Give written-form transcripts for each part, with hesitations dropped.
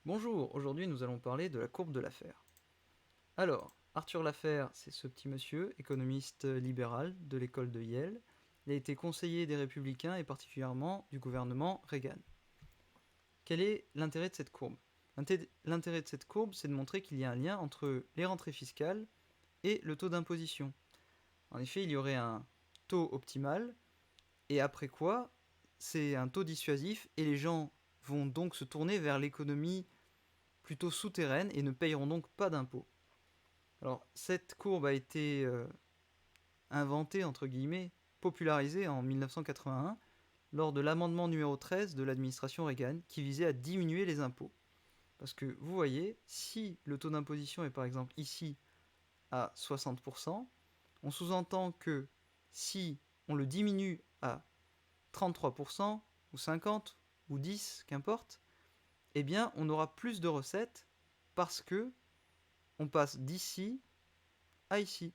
Bonjour, aujourd'hui nous allons parler de la courbe de Laffer. Alors, Arthur Laffer, c'est ce petit monsieur, économiste libéral de l'école de Yale. Il a été conseiller des Républicains et particulièrement du gouvernement Reagan. Quel est l'intérêt de cette courbe? L'intérêt de cette courbe, c'est de montrer qu'il y a un lien entre les rentrées fiscales et le taux d'imposition. En effet, il y aurait un taux optimal, et après quoi, c'est un taux dissuasif, et les gens vont donc se tourner vers l'économie plutôt souterraines et ne payeront donc pas d'impôts. Alors, cette courbe a été inventée, entre guillemets, popularisée en 1981 lors de l'amendement numéro 13 de l'administration Reagan qui visait à diminuer les impôts. Parce que vous voyez, si le taux d'imposition est par exemple ici à 60%, on sous-entend que si on le diminue à 33% ou 50% ou 10%, qu'importe, eh bien on aura plus de recettes parce que on passe d'ici à ici.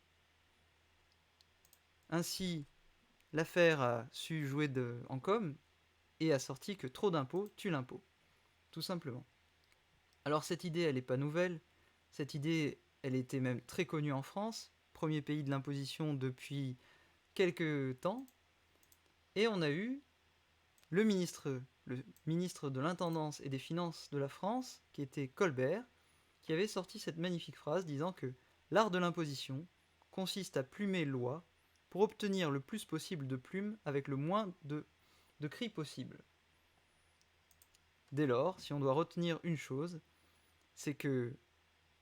Ainsi, l'affaire a su jouer en com et a sorti que trop d'impôts tue l'impôt, tout simplement. Alors cette idée, elle n'est pas nouvelle. Cette idée, elle était même très connue en France, premier pays de l'imposition depuis quelques temps. Et on a eu le ministre de l'Intendance et des Finances de la France, qui était Colbert, qui avait sorti cette magnifique phrase disant que l'art de l'imposition consiste à plumer une loi pour obtenir le plus possible de plumes avec le moins de cris possible. Dès lors, si on doit retenir une chose, c'est que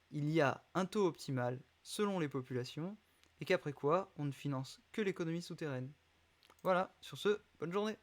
il y a un taux optimal selon les populations et qu'après quoi, on ne finance que l'économie souterraine. Voilà, sur ce, bonne journée.